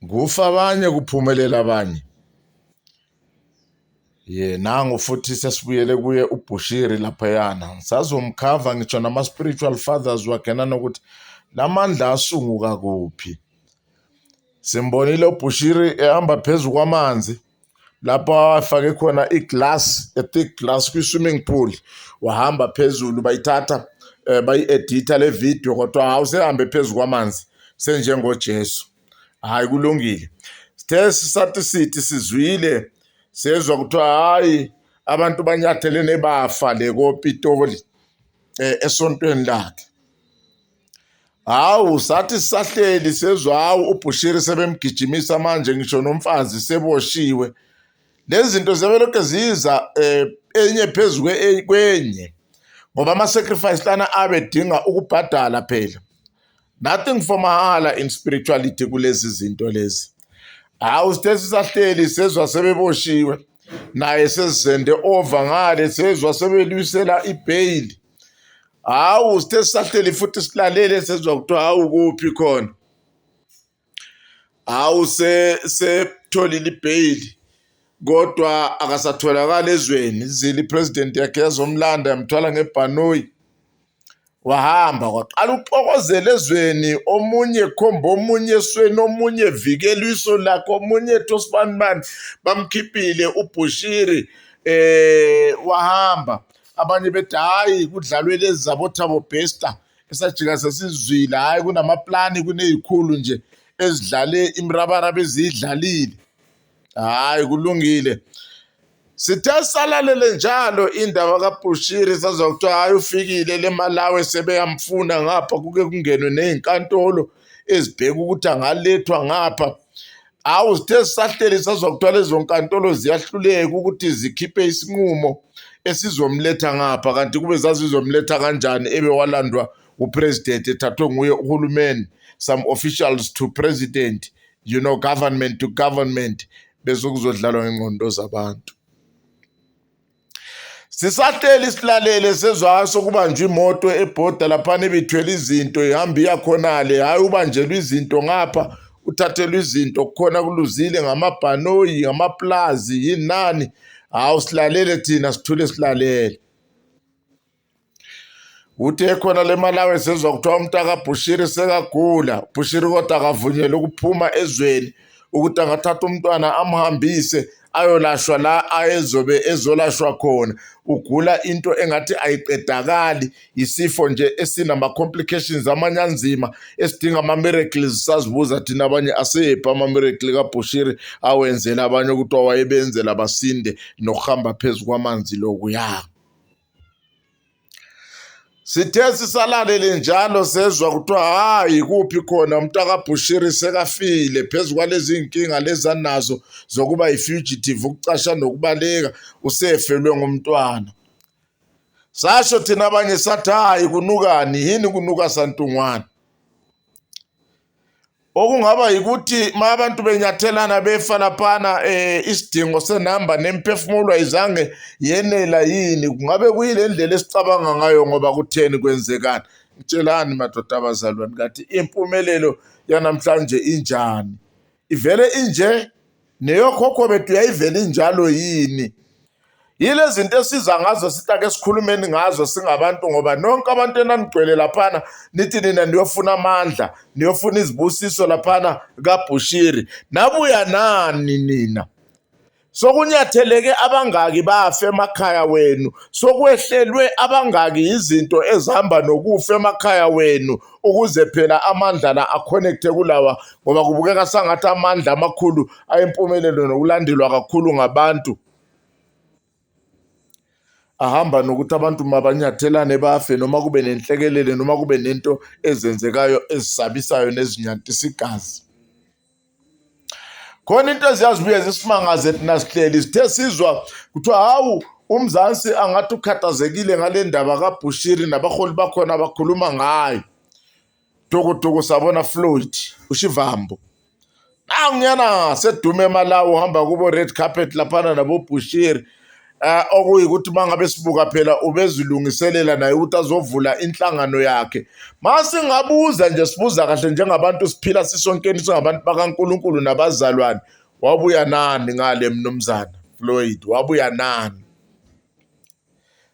Kufa abanye kuphumelela abanye. Nangu futhi sesibuyele kuye uBushiri laphayana. Sazomkhava ngitsho nama-spiritual fathers wakhe nanokuthi lamandla asunguka kuphi. Simbonile uBushiri ehamba phezu kwamanzi lapho afake khona iglass, a thick glass kwi-swimming pool. Wahamba phezulu bayithatha bayi-editha le video kodwa awusehambe phezu kwamanzi senjengoJesu. Hayi kulungile. Sithe sithi sizwile sezwa kuthiwa hayi abantu banyathelene bafa le koPitoli esontweni lakhe. Hawu sathi sisahleli sezwa hawu uBushiri sebemgijimisa manje ngisho nomfazi seboshiwe. Lezi zinto zebelokhu ziza enye phezu kwenye ngoba ama-sacrifice lana abedinga ukubhadala phela. Nothing for mahala in spirituality kulezi zinto lezi. Hawu sithe sisahleli sezwa sebeboshiwe naye sesizende over ngale sezwa sebelwisela ibail. Hawu sithe sisahleli futhi silalele sezwa kuthiwa hawu kuphi khona. Hawu setholile ibail kodwa akasatholakala ezweni. Izili president yakhe yazomlanda yamthwala ngebhanoyi. Wahamba kwaqala uxokozela ezweni, omunye khomba omunye esweni, omunye vikela iso lakhe, omunye tospanman bamkhiphile uBushiri. Wahamba abanye bethi hayi kudlalwe lezi zabo Thabo Bester esajika sesizwile hayi kunamaplani kunezikhulu nje ezidlale imrabaraba ezidlalile. Hayi kulungile. Sithe salalele njalo indaba kaBushiri sazwa kuthiwa hayi ufikile le Malawi sebeyamfuna ngapha kuke kungenwe nezinkantolo ezibheka ukuthi angalethwa ngapha. Hawu sithe sisahleli sazwa kuthiwa lezo nkantolo ziyahluleka ukuthi zikhiphe isinqumo esizomletha ngapha kanti kube zazizomletha kanjani ebewalandwa upresident ethathwe nguye uhulumeni, some officials to president, government to government bese kuzodlalwa ngengqondo zabantu. Sisahleli silalele sezwa sokubanjwa imoto ebhoda laphana ebithwele izinto ihamba iyakhonale, hayi ubanjelwe izinto ngapha uthathelwe izinto kukhona kuluzile ngamabhanoyi ngamaplazi yinani. Hawu silalele thina sithule silalele. Uthi ekhona le Malawi sezwa kuthiwa umntaka Bushiri sekagula. Bushiri kodwa akavunyelwe ukuphuma ezweni ukuthi angathatha umntwana amhambise ayolashwa la ayezobe ezolashwa khona. Ugula into engathi ayiqedakali, isifo nje esinama-complications amanyanzima esidinga ama-miracles. Sazibuza thina abanye asephi ama-miracle kaBushiri awenzela abanye ukuthi wayebenzela basinde nokuhamba phezu kwamanzi lokuya. Sithe sisalalele njalo sezwa kuthiwa hayi kuphi khona umntaka Bushiri sekafile phezu kwalezi inkinga lezanazo zokuba i-fugitive, ukucasha nokubaleka, usefelwe ngumntwana. Sasho thina abanye sathi hayi kunukani, yini kunuka santungwana. Okungaba yikuthi ma abantu benyathelana befa laphana isidingo senamba nemphefumulo ayizange yenela yini, kungabe kuyile ndlela esicabanga ngayo ngoba kutheni kwenzekani. Ngitshelani madoda abazalwane kathi impumelelo yanamhlanje injani, ivele inje neyokhokho bethu yayivele injalo yini. Yile zinto esiza ngazo sithi ake sikhulumeni ngazo singabantu ngoba nonke abantu enanigcwele laphana nithi nina niyofuna amandla, niyofuna izibusiso laphana kaBushiri. Nabuya nani nina? Sokunyatheleke abangaki bafa emakhaya wenu, sokwehlelwe abangaki izinto ezihamba nokufa emakhaya wenu ukuze phela amandla la aconnecte kulawa ngoba kubukeka sangathi amandla amakhulu ayimpumelelo nokulandelwa kakhulu ngabantu ahamba nokuthi abantu mabanyathelane bafe noma kube nenhlekelele noma kube nento ezenzekayo ezisabisayo nezinyantisa igazi. Khona into eziyazibuye zisimangaze thina sihleli sithe sizwa kuthiwa hawu uMzansi angathi ukhathazekile ngale ndaba kaBushiri nabaholi bakhona bakhuluma ngayo. Tukutuku sabona Floyd uShivambu. Ngiyana sedume eMalawi uhamba kubo red carpet laphana nabo Bushiri. okuyikuthi mangabe sibuka phela ubezilungiselela naye ukuthi azovula inhlangano yakhe. Masingabuza nje sibuza kahle njengabantu siphila sisonkeni singabantu bakaNkulunkulu nabazalwane, wabuya nani ngale mnumzana Floyd, wabuya nani?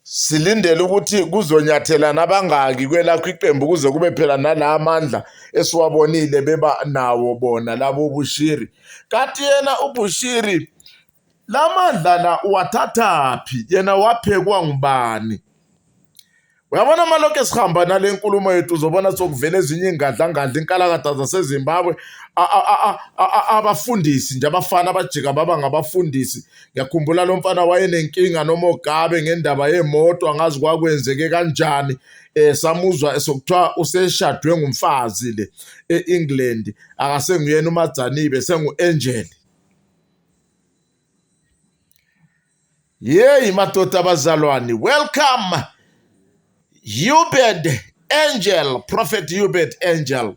Silindele ukuthi kuzonyathela nabangaki kwelakho iqembu kuze kube phela nala amandla esiwabonile beba nawo bona labo Bushiri. Kanti yena uBushiri lamandla la uwathathaphi, yena waphekwa ngubani? Uyabona malokho esihamba nale nkulumo yethu uzobona sokuvela ezinye ingadla inkalakatha zaseZimbabwe abafundisi nje abafana abajika baba ngabafundisi. Ngiyakhumbula lo mfana wayenenkinga noMogabe ngendaba yemoto, angazi kwakwenzeke kanjani. Samuzwa esokuthiwa useshadwe ngumfazi le eEngland, akasenguyena uMadzanibe, sengu-Angel. Yeyi madoda abazalwane, welcome Hubert Angel, Prophet Hubert Angel.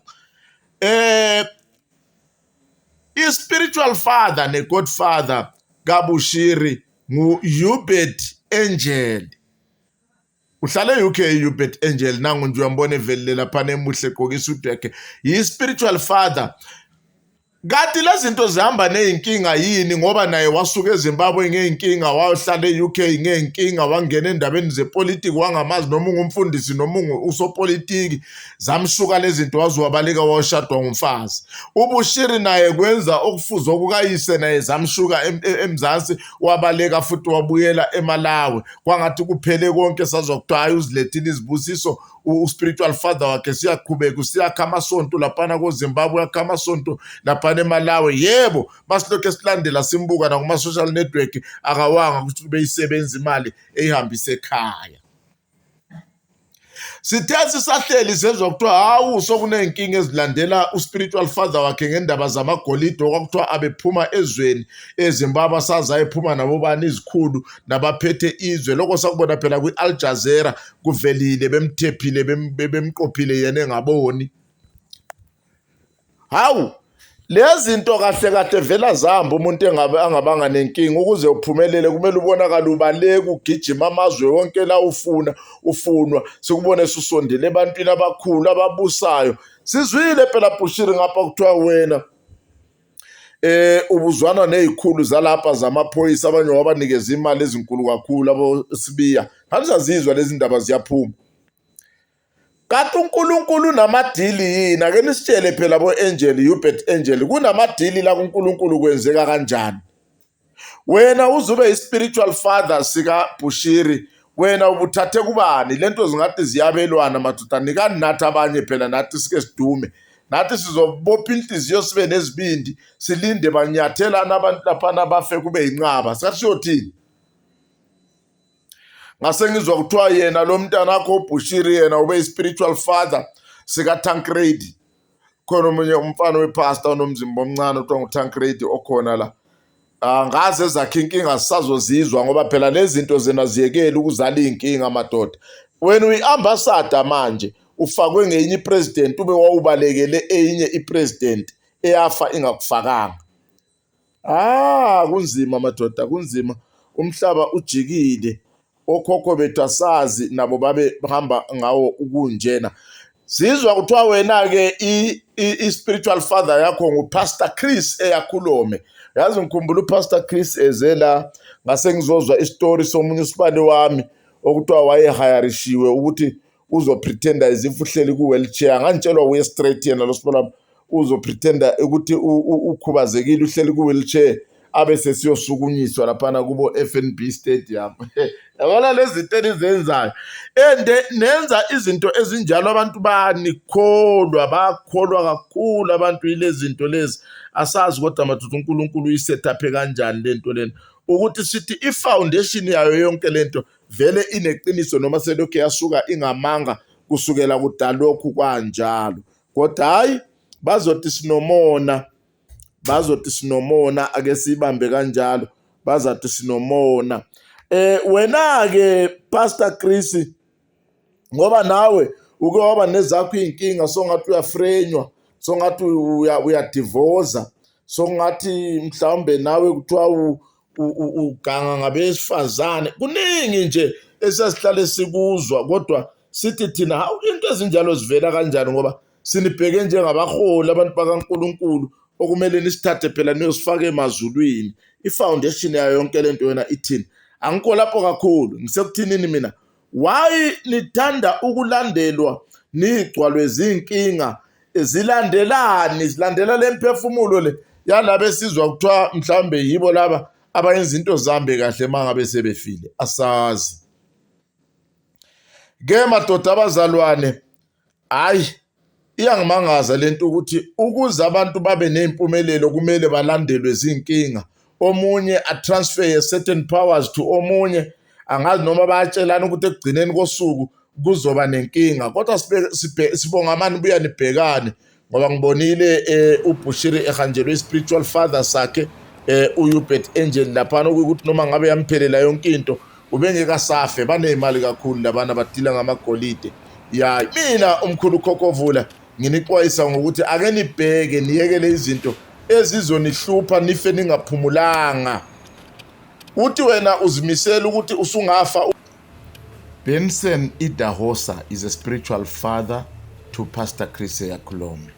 I-spiritual father ne-godfather kaBushiri ngu-Hubert Angel. Uhlala e-UK Hubert Angel, nangu nje uyambona evelile laphana emuhle egqokisa udeke. Yi-spiritual father. Kanti lezi zinto zihamba ney'nkinga yini? Ngoba naye wasuka eZimbabwe ngey'nkinga, wayohlala e-UK ngey'nkinga, wangena endabeni zepolitiki, wangamazi noma ungumfundisi noma usopolitiki, zamshuka lezi zinto waziwabaleka wayoshadwa ngumfazi. uBushiri naye kwenza okufuze okukayise naye zamshuka eMzansi, wabaleka futhi wabuyela eMalawi. Kwangathi kuphele konke sazwa kuthiwa hayi uzilethile izibusiso u-spiritual father wakhe siyaqhubeka usiyakha amasonto laphana koZimbabwe, uyakha amasonto laphana eMalawi. Yebo, masilokhu silandela simbuka nakuma-social network akawanga ukuthi kube isebenza imali eyihambise ekhaya. Sithe sisahleli sezwa kuthiwa hawu sokuney'nkinga ezilandela u-spiritual father wakhe ngendaba zamagolide, okwakuthiwa abephuma ezweni eZimbabwe, asazi ayephuma nabobani izikhulu nabaphethe izwe. Lokho sakubona phela kwi-Al Jazeera, kuvelile bemthephile bemqophile yena engaboni. Hawu, lezi zinto kahle kahle vela zihamba umuntu angabanga nenkinga. Ukuze uphumelele kumele ubonakale ubaleka, ugijima amazwe wonke la ufunwa, sikubone susondele ebantwini abakhulu ababusayo. Sizwile phela Bushiri ngapha kuthiwa wena ubuzwana nezikhulu zalapha zamaphoyisa, abanye wabanikeza imali ezinkulu kakhulu abosibiya. Anizazizwa lezi ndaba ziyaphuma. Kanti uNkulunkulu namadili yini? Ake nisitshele phela bo-Angel, Hubert Angel, kunamadili la kuNkulunkulu kwenzeka kanjani? Wena uzube i-spiritual father sikaBushiri, wena ubuthathe kubani? Lento zingathi ziyabelwana madoda, nikani nathi abanye phela nathi sike sidume. Nathi sizobopha inhliziyo sibe nezibindi, silinde banyathelana abantu laphana bafe kube yinqaba. Sasiyothini? Ngase ngizwa kuthiwa yena lo mntana wakho uBushiri yena ube i-spiritual father sikaTancredi. Khona omunye umfana wepastor onomzimba omncane othiwa nguTancredi okhona la. Ngaze zakhe inkinga sisazozizwa ngoba phela lezi zinto zena ziyekela ukuzala iy'nkinga madoda. Wena uyi-ambassador manje, ufakwe ngenye ipresident, ube wawubalekele enye ipresident eyafa ingakufakanga. Kunzima madoda, kunzima. Umhlaba ujikile, okhokho bethu asazi nabo babe hamba ngawo ukunjena. Sizwa kuthiwa wena-ke i-spiritual father yakho nguPastor Chris eyakhulome. Yazi ngikhumbula uPastor Chris ezela, ngase ngizozwa isitori somunye usibani wami okuthiwa wayehayarishiwe ukuthi uzopretenda as if uhleli ku-wheelchair. Ngantshela uye straight yena lo sibani uzopretenda ukuthi ukhubazekile uhleli ku-wheelchair, abe sesiyosukunyiswa laphana kubo FNB Stadium. Yabona lezi zinto enizenzayo, nenza izinto ezinjalo abantu banikholwa, bakholwa kakhulu abantu yilezi zinto lezi. Asazi kodwa madoda uNkulunkulu uyisetaphe kanjani lento lena, ukuthi sithi i-foundation yayo yonke lento vele ineqiniso noma selokhu yasuka ingamanga kusukela kudala lokhu kanjalo. Kodwa hayi, bazothi sinomona, ake sibambe kanjalo, bazathi sinomona. Wena-ke Pastor Chris, ngoba nawe uke waba nezakho iy'nkinga, songathi uyafrenywa, songathi uyadivoza, songathi mhlawumbe nawe kuthiwa uganga ngabesifazane, kuningi nje esasihlale sikuzwa, kodwa sithi thina hawu into ezinjalo zivela kanjani, ngoba sinibheke njengabaholi abantu bakaNkulunkulu okumele nisithathe phela niyosifaka emazulwini. I-foundation yayo yonke lento yona ithini? Angikho lapho kakhulu, ngisekuthinini mina, why nithanda ukulandelwa nigcwalwe zinkinga zilandela le mphefumulo le yalabo esizwa kuthiwa mhlawumbe yibo laba abayenza into zambe kahle mangabe sebefile? Asazi ke madoda abazalwane, hayi iyangimangaza lento ukuthi ukuze abantu babe nempumelelo kumele balandelwe zinkinga. Omunye atransfer certain powers to omunye, angazi noma bayatshelana ukuthi ekugcineni kosuku kuzoba nenkinga, kodwa sibonga amani buya nibhekane, ngoba ngibonile uBushiri ehanjelwe spiritual father sakhe uHubert Angel laphana, ukuthi noma ngabe yamphelela yonke into ubengekasafe. Baneyimali kakhulu labana badila ngamagolide. Ya mina umkhulu Khokovula nginixwayisa ngokuthi ake nibheke niyekele izinto ezizonihlupha nife ningaphumulanga. Uthi wena uzimisela ukuthi usungafa. Benson Idahosa is a spiritual father to Pastor Chris Yakhulome.